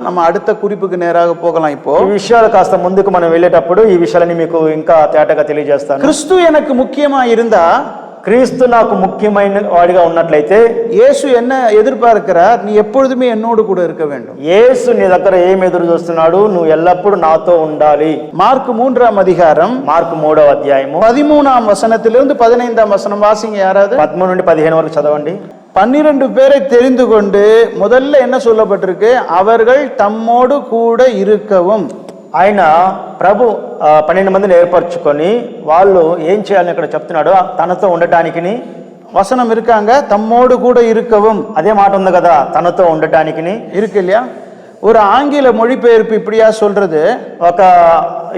நம்ம அடுத்த குறிப்புக்கு நேராக போகலாம். இப்போ ఈ విషయాలు కాస్త ముందుకు మనం వెళ్ళేటప్పుడు ఈ విషయాలని మీకు ఇంకా తేటగా తెలియజేస్తాను. கிறிஸ்து எனக்கு முக்கியமா இருந்தா, క్రీస్తు నాకు ముఖ్యమైన వాడిగా ఉన్నట్లయితే, இயேசு என்ன எதிர்பார்க்கிறார்? நீ எப்பொழுதுமே என்னோடு கூட இருக்க வேண்டும். యేసు నీ దగ్గర ఏం ఎదురు చూస్తున్నాడు? నువ్వు ఎల్లప్పుడూ నాతో ఉండాలి. మార్కు 3ஆம் அதிகாரம் మార్కు 3వ అధ్యాయము 13ஆம் வசனத்திலிருந்து 15ஆம் வசனம் வாசிங்க யாராவது. 13 నుండి 15 వరకు చదవండి. 12 பேரை தெரிந்து கொண்டு முதல்ல என்ன சொல்லப்பட்டிருக்கு? அவர்கள் தம்மோடு கூட இருக்கவும். ఆయన ప్రభు 12 మందిని ఏర్పరచుకొని వాళ్ళు ఏం చేయాలని ఇక్కడ చెప్తున్నాడు, తనతో ఉండటానికి. வசனம் இருக்காங்க, தம்மோடு கூட இருக்கவும். అదే మాట ఉంది కదా, తనతో ఉండటానికి இருக்கு இல்லையா? ஒரு ஆங்கில மொழிபெயர்ப்பு இப்படியா சொல்றது, ఒక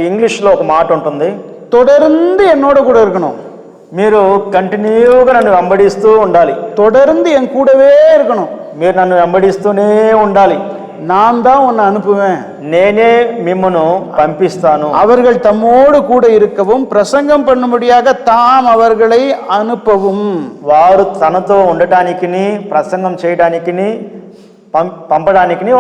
ఇంగ్లీష్లో ఒక మాట ఉంటుంది, தொடர்ந்து என்னோட கூட இருக்கணும். మీరు కంటిన్యూగా నన్ను వెంబడిస్తూ ఉండాలి. தொடர்ந்து என் கூடவே இருக்கணும். మీరు నన్ను వెంబడిస్తూనే ఉండాలి. நான் தான் உன்னை அனுப்புவேன், నేనే మిమ్మును పంపిస్తాను. அவர்கள் தம்மோடு கூட இருக்கவும், பிரசங்கம் பண்ணும்படியாக தாம் அவர்களை அனுப்பவும். వారు తనతో ఉండటానికి, ప్రసంగం చేయడానికి, పంపడానికి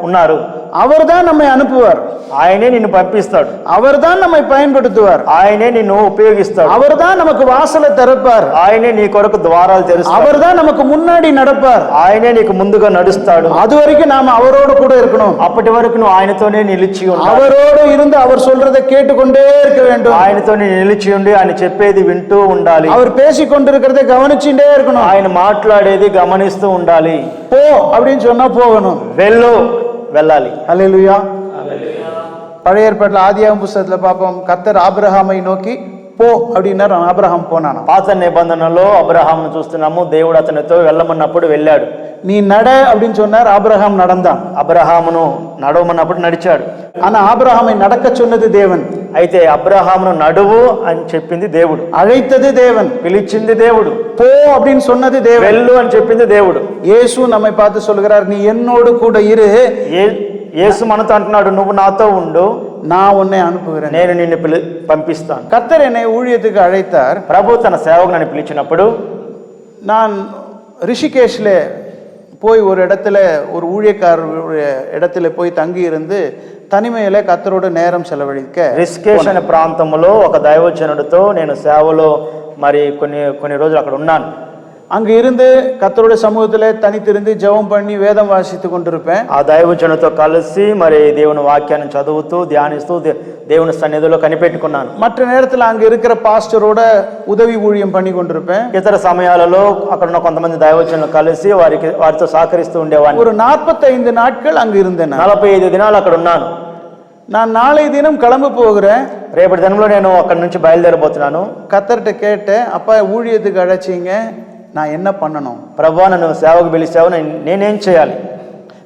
ఉన్నారు. அவர் தான் நம்மை அனுப்புவார், ఆయనే నిన్ను పంపిస్తాడు. அவர் தான் நம்மை பயன்படுத்துவார், ఆయనే నిన్ను ఉపయోగిస్తాడు. அவர் தான் நமக்கு வாசலை திறப்பார், ఆయనే నీ కొరకు ద్వారాలు తెరుస్తాడు. அவர் தான் நமக்கு முன்னாடி நடப்பார். ఆయనే నీకు ముందుగా నడుస్తాడు. அது வரைக்கும் நாம அவரோடு கூட இருக்கணும். అప్పటి వరకు నువ్వు ఆయనతోనే నిలిచి ఉండాలి. அவரோடு இருந்து அவர் சொல்றதை கேட்டுக்கொண்டே இருக்க வேண்டும். ఆయనతోనే నిలిచి ఉండి ఆయన చెప్పేది వింటూ ఉండాలి. அவர் பேசிக் கொண்டிருக்கிறதை கவனிச்சுட்டே இருக்கணும். ఆయన మాట్లాడేది గమనిస్తూ ఉండాలి. போ அப்படின்னு சொன்னா போகணும், వెళ్ళు వెళ్ళాలి. அல்லேலூயா. பழைய ஏற்பாட்டில் ஆதியாகம புத்தகத்துல பார்ப்போம், கர்த்தர் ஆபிரகாமை நோக்கி போ அப்படின்னாரு, ஆபிரகாம் போனானா. పాత నిబంధనలో అబ్రహామును చూస్తున్నాము, దేవుడు అతనితో వెళ్ళమన్నప్పుడు వెళ్ళాడు. நீ நட அப்படின்னு சொன்னார், ஆபிரகாம் நடந்தான். అబ్రహామును నడవమన్నప్పుడు నడిచాడు. ஆனா ஆபிரகாமை நடக்க சொன்னது தேவன், అయితే అబ్రహామును నడువు అని చెప్పింది దేవుడు, அழைத்தது தேவன், పిలిచింది దేవుడు, போ அப்படின்னு சொன்னது தேவன், వెళ్ళు అని చెప్పింది దేవుడు. இயேசு நம்மை பார்த்து சொல்கிறார், நீ என்னோடு கூட இரு, యేసు మనతో అంటున్నాడు, నువ్వు నాతో ఉండు, நான் உன்னை அனுப்புகிறேன், నేను నిన్ను పంపిస్తాను. கர்த்தர் என்னை ஊழியத்துக்கு அழைத்தார். ప్రభు తన సేవకు నన్ను పిలిచినప్పుడు நான் ரிஷிகேஷ்ல போய் ஒரு இடத்துல, ஒரு ஊழியக்காரருடைய இடத்துல போய் தங்கி இருந்து తనిమేల కర్తరోడు నేరం సెలవడిక. రిషికేష్ అనే ప్రాంతంలో ఒక దైవజనుడితో నేను సేవలో మరి కొన్ని రోజులు అక్కడ ఉన్నాను. அங்கு இருந்து கர்த்தருடைய சமூகத்திலே தனித்திருந்து ஜெபம் பண்ணி வேதம் வாசித்து கொண்டிருப்பேன். ఆ దైవజనుడితో కలిసి మరి దేవుని వాక్యాన్ని చదువుతూ ధ్యానిస్తూ దేవుని సన్నిధిలో కనిపెట్టుకున్నాను. மற்ற நேரத்தில் அங்க இருக்கிற பாஸ்டரோட ఉదవి ஊழியம் பண்ணி கொண்டிருப்பேன். ఇతర సమయాలలో అక్కడ ఉన్న కొంతమంది దైవజనులు కలిసి వారితో సహకరిస్తూ ఉండేవాడిని. ஒரு 45 நாட்கள் அங்க இருந்தேன். 45 దినాలు అక్కడ ఉన్నాను. நான் நாளை தினம் கிளம்ப போகிறேன், రేపటి దినంలో నేను అక్కడి నుంచి బయలుదేరబోతున్నాను. கர்த்தர்கிட்ட கேட்டேன், அப்பா ஊழியத்துக்கு அழைச்சிங்க, நான் என்ன பண்ணணும்? ప్రభువా నన్ను సేవకు పిలిచావు, నేనేం చేయాలి?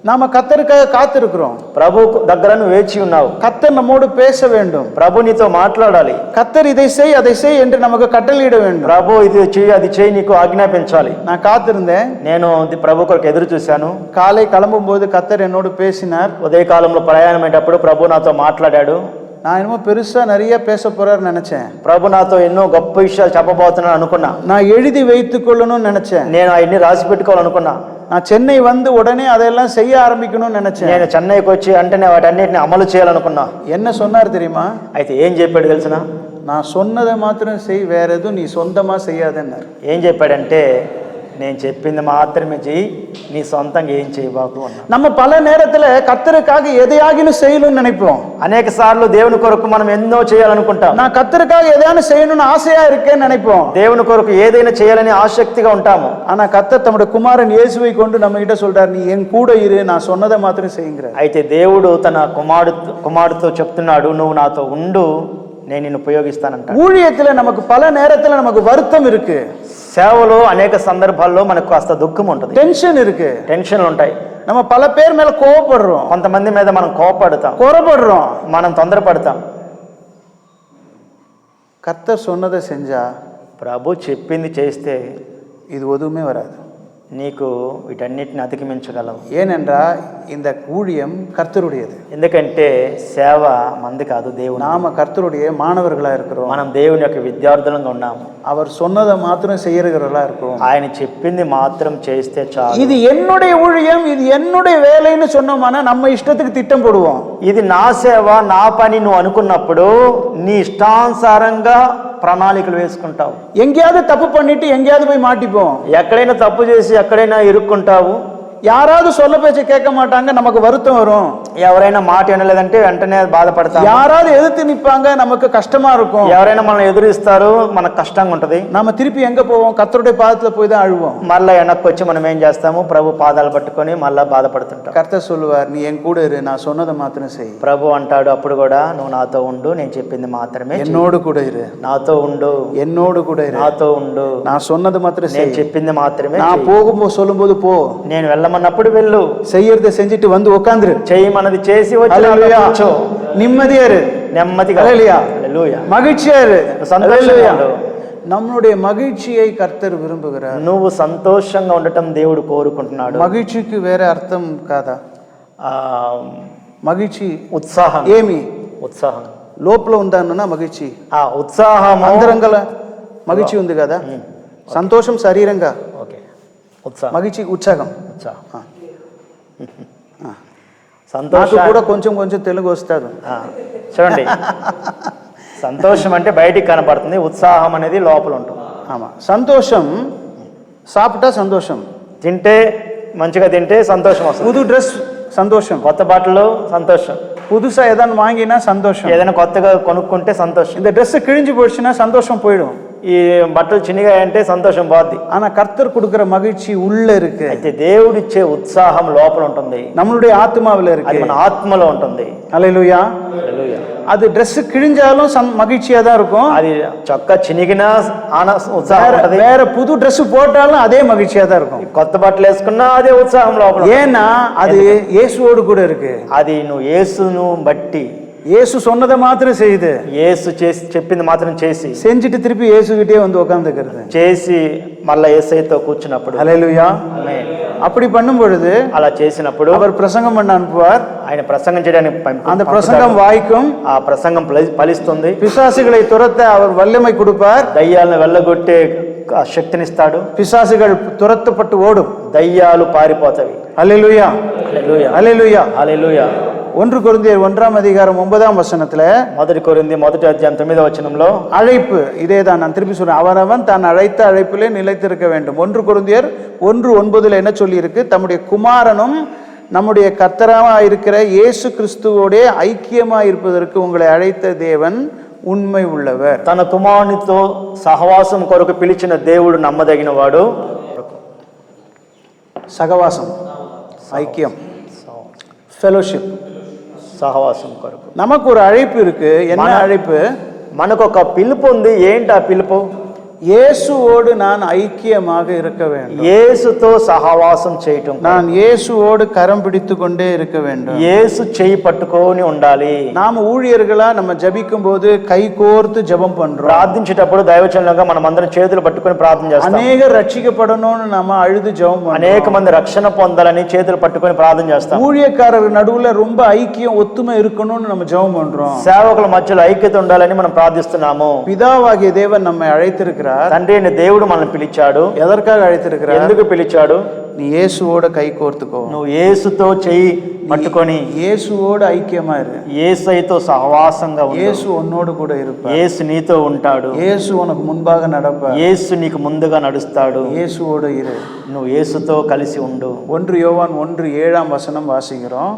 நாம கர்த்தருக்காக காத்திருக்கிறோம். ప్రభు దగ్గర నువ్వు వేచి ఉన్నావు. கர்த்தர் நம்மோடு பேச வேண்டும். ప్రభు నీతో మాట్లాడాలి. கர்த்தர் இதை செய் அதை செய் என்று நமக்கு கட்டளையிட வேண்டும். ప్రభు ఇది చెయ్యి అది చెయ్యి నీకు ఆజ్ఞాపించాలి. நான் కాத்திருந்தேன். నేను ప్రభు కొరకు ఎదురు చూశాను. காலை கிளம்பும்போது கர்த்தர் என்னோடு பேசினார். ఉదయకాలంలో ప్రయాణమయ్యేటప్పుడు ప్రభు నాతో మాట్లాడాడు. நான் என்னமோ பெருசா நிறைய பேச போறாருன்னு நினைச்சேன். ప్రభు నాతో ఎన్నో గొప్ప విషయాలు చెప్పబోతున్నాను అనుకున్నా. நான் எழுதி வைத்துக் கொள்ளணும்னு நினைச்சேன். నేను అవన్నీ రాసి పెట్టుకోవాలనుకున్నా. நான் சென்னை வந்து உடனே அதெல்லாம் செய்ய ஆரம்பிக்கணும்னு நினைச்சேன். నేను చెన్నైకి వచ్చి అంటనే వాటన్నిటిని అమలు చేయాలనుకున్నా. என்ன சொன்னார் தெரியுமா? అయితే ఏం చెప్పాడు తెలిసిన? நான் சொன்னதை மாத்திரம் செய், வேற எதுவும் நீ சொந்தமா செய்யாதேன்னார். ఏం చెప్పాడంటే, నేను చెప్పింది మాత్రమే చెయ్యి, నీ సొంతంగా ఏం చేయబాకు అన్నా. நம்ம பல நேரத்துல கர்த்தருக்காக எதையாகினும் செய்யணும்னு நினைப்போம். అనేక సార్లు దేవుని కొరకు మనం ఎన్నో చేయాలనుకుంటాం. நான் கர்த்தருக்காக எதையானு செய்யணும்னு ஆசையா இருக்கேன்னு நினைப்போம். దేవుని కొరకు ఏదైనా చేయాలని ఆసక్తిగా ఉంటాము. ஆனா கர்த்தர் தம்முடைய குமாரன் இயேசுவை கொண்டு நம்ம கிட்ட சொல்றார், நீ என் கூட இரு, நான் சொன்னதை மாத்திரம் செய்யுங்கிறார். అయితే దేవుడు తన కుమారుడితో చెప్తున్నాడు, నువ్వు నాతో ఉండు, నేను నిన్ను ఉపయోగిస్తానంట. ஊழியத்துல நமக்கு பல நேரத்துல நமக்கு வருத்தம் இருக்கு. సేవలో అనేక సందర్భాల్లో మనకు కాస్త దుఃఖం ఉంటుంది, டென்ஷன் இருக்கு, టెన్షన్లు ఉంటాయి. நம்ம பல பேர் மேல கோபப்படுறோம், కొంతమంది మీద మనం కోపపడతాం, குறப்படுறோம், మనం తొందరపడతాం. கர்த்தர் சொன்னதை செஞ்சா ప్రభు చెప్పింది చేస్తే இது எதுவுமே வராது. నీకు వీటన్నిటిని అధిగమించగలవు. ஏனென்றா இந்த ஊழியம் கர்த்தருடையது. ఎందుకంటే సేవ మంది కాదు, దేవుడు. நாம கர்த்தருடைய மாணவர்களா இருக்கிறோம். మనం దేవుని యొక్క విద్యార్థులంగా ఉన్నాము. அவர் சொன்னதை மாத்திரம் செய்யறவர்களா இருக்கிறோம். ఆయన చెప్పింది మాత్రం చేస్తే చాలు. இது என்னுடைய ஊழியம், இது என்னுடைய வேலைன்னு சொன்னோம்னா நம்ம இஷ்டத்துக்கு திட்டம் போடுவோம். ఇది నా సేవ, నా పని నువ్వు అనుకున్నప్పుడు నీ ఇష్టానుసారంగా ప్రణాళికలు వేసుకుంటావు. எங்கேயாவது தப்பு பண்ணிட்டு எங்கேயாவது போய் மாட்டிப்போம். ఎక్కడైనా తప్పు చేసి ఎక్కడైనా ఇరుక్కుంటావు. யாராவது சொல்ல பேச்ச கேட்க மாட்டாங்க, நமக்கு வருத்தம் வரும். ఎవరైనా మాట వినలేదంటే వెంటనే బాధపడతాం. யாராவது எதிர்த்து நிப்பாங்க, நமக்கு கஷ்டமா இருக்கும். ఎవరైనా మనల్ని ఎదురిస్తారు, మనకు కష్టంగా ఉంటది. நாம திருப்பி எங்க போவோம்? கர்த்தருடைய பாதத்துல போய் தான் அழுவோம். మళ్ళా వెనక్కి వచ్చి మనం ఏం చేస్తాము? ప్రభు పాదాలు పట్టుకొని మళ్ళా బాధపడుతుంటాం. கர்த்தர் சொல்லுவார், நீ என் கூட இரு, நான் சொன்னதை மாத்திரம் செய். ప్రభు అంటాడు అప్పుడు కూడా, నువ్వు నాతో ఉండు, నేను చెప్పింది మాత్రమే చెయ్యి. என்னோடு கூட இரு, నాతో ఉండు, என்னோடு கூட இரு, నాతో ఉండు, நான் சொன்னது மாத்திரம் నేను செய். చెప్పింది మాత్రమే நான் చెయ్యి. போகும்போது சொல்லும்போது போ, నేను వెళ్ళమన్నప్పుడు వెళ్ళు, செய்யறத செஞ்சுட்டு வந்து உட்காந்துரு. చేయమన్నది చేసి వచ్చి ஹல்லேலூயா. కూర్చో. நிம்மதியா இரு, నెమ్మదిగా. ஹல்லேலூயா. హల్లెలూయా. மகிழ்ச்சியா இரு, సంతోషంగా ஹல்லேலூயா. ఉండు. நம்மளுடைய மகிழ்ச்சியை கர்த்தர் விரும்புகிறார். నువ్వు సంతోషంగా ఉండటం దేవుడు కోరుకుంటున్నాడు. மகிழ்ச்சிக்கு வேற அர்த்தம் కాదా? మగిழ்చి ఉత్సాహం. ఏమి? ఉత్సాహం లోపల ఉందన్న మగిழ்చి, ఉత్సాహం అంతరంగల మగిழ்చి ఉంది కదా. సంతోషం శరీరంగా, ఓకే. ఉత్సాహం, మగిழ்చి ఉత్సాహం. ఉత్సాహం, నాకు సంతోషం కూడా కొంచెం కొంచెం తెలుగు వస్తుంది. చూడండి, సంతోషం అంటే బయటికి కనపడుతుంది, ఉత్సాహం అనేది లోపల ఉంటుంది. ఆమా. సంతోషం సాப்பிட்டா సంతోషం, తింటే మంచిగా తింటే సంతోషం వస్తుంది. புது ட்ரெஸ் సంతోషం, కొత్త బట్టలు సంతోషం, புதுசா ஏதாவது வாங்கினா சந்தோஷம், ఏదైనా కొత్తగా కొనుక్కుంటే సంతోషం. இந்த ட்ரெஸ் கிழிஞ்சு போயிடுச்சுன்னா சந்தோஷம் போயிடும். ఈ బట్టలు చిన్నగా అంటే సంతోషం పోద్ది. ஆனா கர்த்தர் கொடுக்கிற மகிழ்ச்சி உள்ள இருக்கு. అయితే దేవుడిచ్చే ఉత్సాహం లోపల ఉంటుంది, நம்மளுடைய ஆத்மாவில் అది இருக்கு. మన ఆత్మలో ఉంటుంది. ஹல்லேலூயா. హల్లెలూయా. அது ட்ரெஸ் கிழிஞ்சாலும் மகிழ்ச்சியா தான் இருக்கும். అది చొక్కా చినిగినా ఉత్సాహం ఉంటుంది. வேற புது ட்ரெஸ் போட்டாலும் அதே மகிழ்ச்சியா தான் இருக்கும். కొత్త బట్టలు వేసుకున్నా అదే ఉత్సాహం లోపల. ஏன்னா அது இயேசுவோடு கூட இருக்கு. అది నువ్వు యేసును బట్టి, இயேசு சொன்னதை மாத்திரம் செய்யுது, యేసు చేసి చెప్పింది మాత్రం చేసి செஞ்சுட்டு திருப்பி இயேசுகிட்டே வந்து உட்காந்துக்கிறது, చేసి మళ్ళా యేసయ్యతో కూర్చున్నప్పుడు. ஹல்லேலூயா. ఆమేన్. அப்படி பண்ணும் பொழுது అలా చేసినప్పుడు அவர் பிரசங்கம் பண்ண அனுப்புவார். ఆయన ప్రసంగం చేయడానికి அந்த பிரசங்கம் வாய்க்கும், ఆ ప్రసంగం ఫలిస్తుంది. பிசாசுகளை துரத்த அவர் வல்லமை கொடுப்பார். దయ్యాలను వెళ్ళగొట్టే శక్తినిస్తాడు. பிசாசுகள் துரத்தப்பட்டு ஓடும், దయ్యాలు పారిపోతాయి. ஹல்லேலூயா. హల్లెలూయా. ஹல்லேலூயா. హల్లెలూయా. 1 கொரிந்தியர் 1:9 మొదటి కొరింథీ 1:9 அழைப்பு இதேதான். நான் திருப்பி சொல்றேன், அவனவன் தான் அழைத்த அழைப்பிலே நிலைத்திருக்க வேண்டும். 1 கொரிந்தியர் 1:9 என்ன சொல்லி இருக்கு? தம்முடைய குமாரனும் நம்முடைய கர்த்தராக இருக்கிற இயேசு கிறிஸ்துவோட ஐக்கியமாக இருப்பதற்கு உங்களை அழைத்த தேவன் உண்மை உள்ளவர். తన కుమారునితో సహవాసం కొరకు పిలిచిన దేవుడు నమ్మదగిన వాడు. சகவாசம், ஐக்கியம், ஃபெலோஷிப், సహవాసం కొరకు நமக்கு ஒரு அழைப்பு இருக்கு. என்ன அழைப்பு? మనకు ఒక పిలుపు ఉంది. ఏంటి ఆ పిలుపు? இயேசுவோடு நான் ஐக்கியமாக இருக்க வேண்டும். యేసుతో సహవాసం చేయటం. நான் இயேசுவோடு கரம் பிடித்து கொண்டே இருக்க வேண்டும். యేసు చేయి పట్టుకొని ఉండాలి. நாம ஊழியர்களா நம்ம ஜபிக்கும் போது கை கோர்த்து ஜெபம் பண்றோம். ప్రార్థించేటప్పుడు దైవజనులుగా మనం అందరం చేతులు పట్టుకొని ప్రార్థన చేస్తాం. அநேகர் ரட்சிக்கப்படணும்னு நாம அழுது ஜெபம் பண்றோம். అనేక మంది రక్షణ పొందాలని చేతులు పట్టుకొని ప్రార్థన చేస్తాం. ஊழியக்காரர் நடுவுல ரொம்ப ஐக்கியம் ஒத்துமை இருக்கணும்னு நம்ம ஜெபம் பண்றோம். సేవకుల మధ్యలో ఐక్యత ఉండాలని మనం ప్రార్థిస్తున్నాము. பிதாவாகிய தேவன் நம்மை அழைத்திருக்கிறார். తండ్రి అయిన దేవుడు మనల్ని పిలిచాడు. எதற்காக அழைத்திருக்கிறார்? ఎందుకు పిలిచాడు? நீ இயேசுவோட கை கோர்த்துக்கோ. నువ్వు యేసుతో చెయ్యి పట్టుకొని இயேசுவோடு ஐக்கியமா இரு. యేసయ్యతో సహవాసంగా ఉండు. இயேசு உன்னோடு கூட இருப்பார். యేసు నీతో ఉంటాడు. இயேசு உனக்கு முன்பாக நடப்பார். యేసు నీకు ముందుగా నడుస్తాడు. இயேசுவோடு இரு. నువ్వు యేసుతో కలిసి ఉండు. 1 யோவான் 1:7 வாசிக்கிறோம்.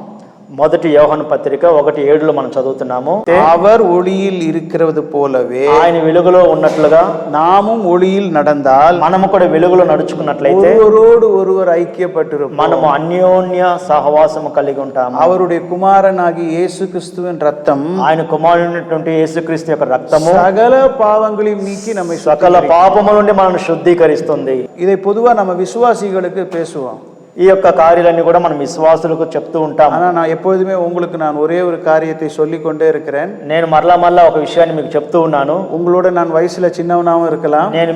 మొదటి యోహాను పత్రిక 1:7 మనం చదువుతున్నాము. அவர் ஒளியில் இருக்கிறது போலவே ఆయన వెలుగులో ఉన్నట్లుగా நாமும் ஒளியில் நடந்தால் మనము కూడా వెలుగులో నడుచుకున్నట్లయితే ஒருவரோடு ஒருவர் ஐக்கியப்பட்டிருப்போம். మనము అన్యోన్య సహవాసము కలిగి ఉంటాము. அவருடைய குமாரனாகிய இயேசு கிறிஸ்துவின் ரத்தம் ఆయన కుమారుడైనటువంటి యేసుక్రీస్తు యొక్క రక్తము சகல பாவங்களையும் நீக்கி நம்மை సకల పాపముల నుండి మనల్ని శుద్ధీకరిస్తుంది. இதை பொதுவா நம்ம விசுவாசிகளுக்கு பேசுவோம். ఈ యొక్క కార్యాలన్నీ కూడా మనం విశ్వాసులకు చెప్తూ ఉంటాం. ஆனா நான் எப்பொழுதுமே உங்களுக்கு நான் ஒரே ஒரு காரியத்தை சொல்லிக்கொண்டே இருக்கிறேன். నేను మరలా ఒక విషయాన్ని మీకు చెప్తూ ఉన్నాను. உங்களோட நான் வயசுல சின்னவனாகவும் இருக்கலாம், నేను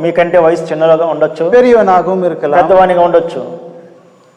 మీకంటే వయసు చిన్నగా ఉండొచ్చు, பெரியவனாகவும் இருக்கலாம், పెద్దవానిగా ఉండొచ్చు.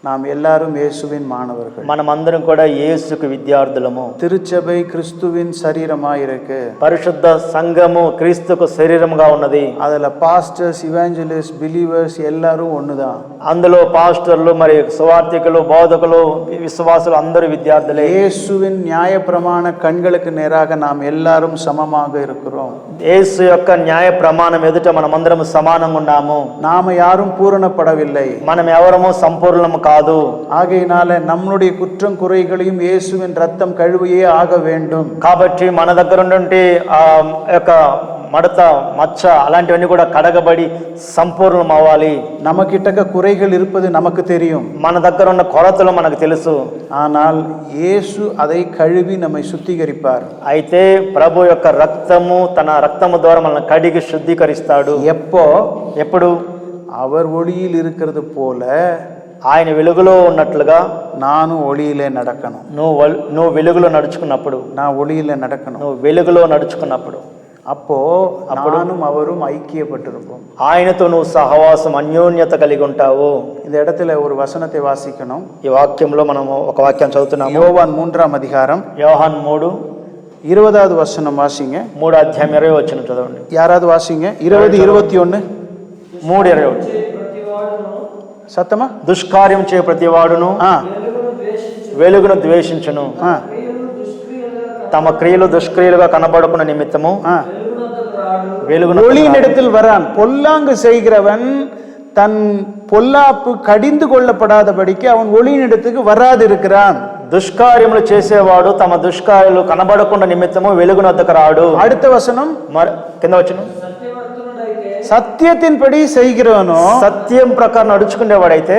நாம் எல்லாரும் இயேசுவின் மாணவர்கள். మనమందరం కూడా యేసుకు విద్యార్థులము. திருச்சபை கிறிஸ்துவின் சரீரமாய் இருக்கு. పరిశుద్ధ సంఘము క్రీస్తుకు శరీరముగా ఉన్నది. அதுல பாஸ்டர்ஸ், இவாஞ்சலிஸ்ட், பிலீவர்ஸ் எல்லாரும் ஒண்ணுதான். అందులో పాస్టర్లు, మరి సువార్థికులు, బోధకులు, విశ్వాసులు అందరూ విద్యార్థులే. இயேசுவின் நியாயப்பிரமாண கண்களுக்கு நேராக நாம் எல்லாரும் சமமாக இருக்கிறோம். యేసు యొక్క న్యాయ ప్రమాణం ఎదుట మనమందరం సమానంగా ఉన్నాము. நாம யாரும் பூரணப்படவில்லை, మనం ఎవరము సంపూర్ణము కాదు. ஆகையினால நம்முடைய குற்றம் குறைகளையும் இயேசுவின் ரத்தம் கழுவியே ஆக வேண்டும். కాబట్టి మన దగ్గర ఉన్నటువంటి ఆ యొక్క మడత, మచ్చ అలాంటివన్నీ కూడా కడగబడి సంపూర్ణం అవ్వాలి. நமக்கிட்ட குறைகள் இருப்பது நமக்கு தெரியும், మన దగ్గర ఉన్న కొరతలు మనకు తెలుసు. ஆனால் இயேசு அதை கழுவி நம்மை சுத்திகரிப்பார். అయితే ప్రభు యొక్క రక్తము, తన రక్తము ద్వారా మనల్ని కడిగి శుద్ధీకరిస్తాడు. ఎప్పుడు? அவர் ஒளியில் இருக்கிறது போல ఆయన వెలుగులో ఉన్నట్లుగా నాను ఒళిயிலே நடக்கணும். నువ్వు వెలుగులో నడుచుకున్నప్పుడు, నా ఒళిயிலே நடக்கணும். నువ్వు వెలుగులో నడుచుకున్నప్పుడు அப்போ நானும் அவரும் ஐக்கியப்பட்டிருப்போம். ఆయనతో నువ్వు సహవాసం, అన్యోన్యత కలిగి ఉంటావు. இந்த இடத்துல ஒரு வசனத்தை வாசிக்கணும். ఈ వాక్యంలో మనము ఒక వాక్యం చదువుతున్నాము. யோவான் 3ஆம் அதிகாரம், யோவான் 3:20வது வசனம் வாசிங்க. 3 అధ్యాయం 20 వచనం చదవండి. யாராவது வாசிங்க. 20:21. 3:21. సత్తమా? దుష్కార్యం చేయ ప్రతివాడును వెలుగును ద్వేషించును, తమ క్రియలు దుష్క్రియలుగా కనబడకున్న నిమిత్తము వెలుగును. ஒளியினிடத்தில் வரான். பொல்லாங்கு செய்கிறவன் தன் பொல்லாப்பு கடிந்து கொள்ளப்படாதபடிக்கு அவன் ஒளியினிடத்துக்கு வராது இருக்கிறான். దుష్కార్యములు చేసేవాడు తమ దుష్కార్యాలు కనబడకుండా నిమిత్తము వెలుగునొద్దకు రాడు. அடுத்த வசனம் కింద వచనం. సత్యத்தின்படி செய்கிறவனோ, సత్యం ప్రకారం నడుచుకునేవాడైతే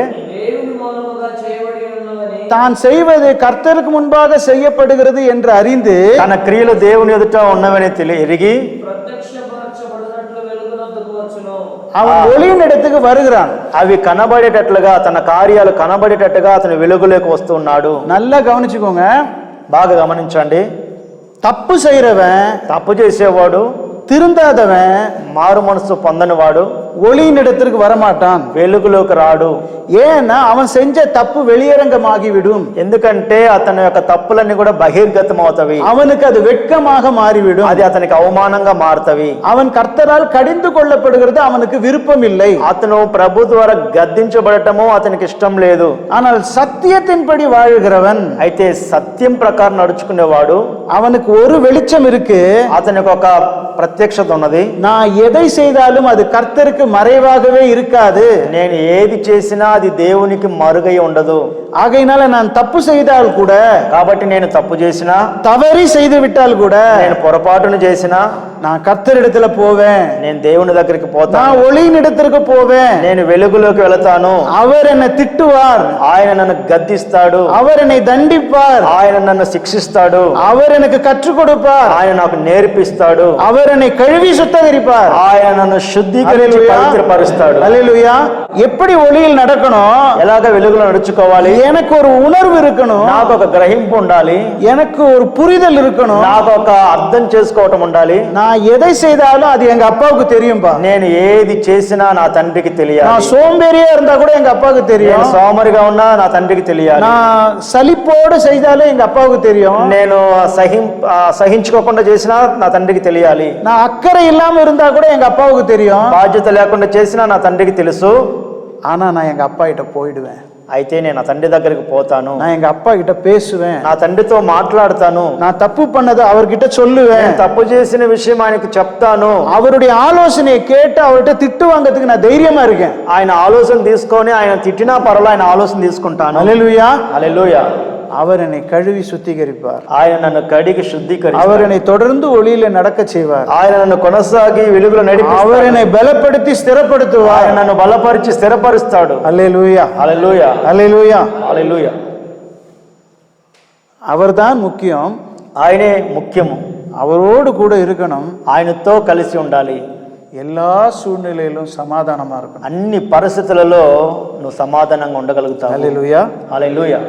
தான் செய்வது கர்த்தருக்கு முன்பாக செய்யப்படுகிறது என்று அறிந்து తన క్రియలు దేవుని ఎదుట ఉన్నవని ఎరిగి அவன் ஒளியின் இடத்துக்கு வருகிறான். అవి కనబడేటట్లుగా, తన కార్యాలు కనబడేటట్టుగా అతను వెలుగులోకి వస్తున్నాడు. நல்லா கவனிச்சுக்கோங்க, బాగా గమనించండి. தப்பு செய்யறவன், తప్పు చేసేవాడు, திருந்தாதவன், మారు మనసు పొందని వాడు ஒளியின் இடத்திற்கு வரமாட்டான், వెలుగులోకి రాడు. ஏன்னா அவன் செஞ்ச தப்பு வெளியரங்கமாகிவிடும். ఎందుకంటే అతని యొక్క తప్పులన్నీ కూడా బహిర్గతం అవుతవి. அவனுக்கு அது வெட்கமாக மாறிவிடும். అది అతనికి అవమానంగా మారుతవి. அவன் కర్తరాல் కడిందు కొల్లப்படுகிறது அவனுக்கு விருப்பம் இல்லை. అతను ప్రభు ద్వారా గద్దించబడటము అతనికి ఇష్టం లేదు. ஆனால் சத்தியத்தின்படி வாழ்கிறவன், అయితే సత్యం ప్రకారం నడుచుకునేవాడు, அவனுக்கு ஒரு வெளிச்சம் இருக்கு, అతనికి ఒక ప్రత్యక్షత ఉన్నది. நான் எதை செய்தாலும் அது கர்த்தருக்கு மறைவாகவே இருக்காது. నేను ఏది చేసినా అది దేవునికి మరుగై ఉండదు. ஆகையினால நான் தப்பு செய்தால் கூட, కాబట్టి నేను తప్పు చేసినా, தவறி செய்து விட்டால் கூட, నేను పొరపాటును చేసినా நான் கர்த்தரிடத்துல போவேன், నేను దేవుని దగ్గరికి పోతాను, நான் ஒளியின் இடத்திற்கு போவேன், నేను వెలుగులోకి వెళతాను. அவர் என்னை திட்டுவார், ఆయన నన్ను గద్దిస్తాడు, அவர் என்னை தண்டிப்பார், ఆయన నన్ను శిక్షిస్తాడు, அவர் எனக்கு கற்றுக் கொடுப்பார், ఆయన నాకు నేర్పిస్తాడు, அவர் என்னை கழுவி சுத்தகரிப்பார், ఆయన నన్ను శుద్ధీకరించి పవిత్రపరుస్తాడు. హల్లెలూయా. எப்படி ஒளியில் நடக்கணும், ఎలాగ వెలుగులో నడుచుకోవాలి, எனக்கு ஒரு உணர்வு இருக்கணும், నాకు ఒక గ్రహింపు ఉండాలి, எனக்கு ஒரு புரிதல் இருக்கணும், నాకు ఒక అర్థం చేసుకోవటం ఉండాలి. நான் எதை செய்தாலும் அது எங்க அப்பாவுக்கு தெரியும்பா. నేను ఏది చేసినా నా తండ్రికి తెలియాలి. நான் சோம்பேறியா இருந்தா கூட எங்க அப்பாவுக்கு தெரியும். నేను సోమరిగా ఉన్నా నా తండ్రికి తెలియాలి. நான் సలిపోடு செய்தாலும் எங்க அப்பாவுக்கு தெரியும். నేను సహించుకోకుండా చేసినా నా తండ్రికి తెలియాలి. நான் அக்கறை இல்லாம இருந்தா கூட எங்க அப்பாவுக்கு தெரியும். బాధ్యత లేకుండా చేసినా నా తండ్రికి తెలుసు. ஆனா நான் எங்க அப்பா கிட்ட போயிடுவேன். అయితే నేను నా తండ్రి దగ్గరికి పోతాను, நான் எங்க அப்பா கிட்ட பேசுவேன், నా తండ్రితో మాట్లాడతాను, நான் தப்பு பண்ணது அவர்கிட்ட சொல்லுவேன், తప్పు చేసిన విషయం ఆయనకు చెప్తాను, அவருடைய ஆலோசனையை கேட்டு அவர்கிட்ட திட்டு வாங்கிறதுக்கு நான் தைரியமா இருக்கேன். ఆయన ఆలోచన తీసుకొని ఆయన తిట్టినా పర్వాలేదు, ఆయన ఆలోచన తీసుకుంటాను. ஹல்லேலூயா. హల్లెలూయా. அவர் என்னை கழுவி சுத்திகரிப்பார். ఆయన నన్ను కడిగి శుద్ధీకరిస్తాడు. அவர் என்னை தொடர்ந்து ஒளியில நடக்க செய்வார். ఆయన నన్ను కొనసాగి వెలుగులో నడిపిస్తాడు. அவர் என்னை బలப்படுத்தி స్థిరపడుతువాர். ఆయన నన్ను బలపరిచి స్థిరపరుస్తాడు. హల్లెలూయా. హల్లెలూయా. హల్లెలూయా. హల్లెలూయా. அவர்தான் முக்கியம். ఆయనే ముఖ్యము. அவரோடு கூட இருக்கணும். ఆయనతో కలిసి ఉండాలి. எல்லா சூழ்நிலையிலும் சமாதானமா இருக்கணும். అన్ని పరిస్థితులలో నువ్వు సమాధానంగా ఉండగలుగుతావు. హల్లెలూయా. హల్లెలూయా.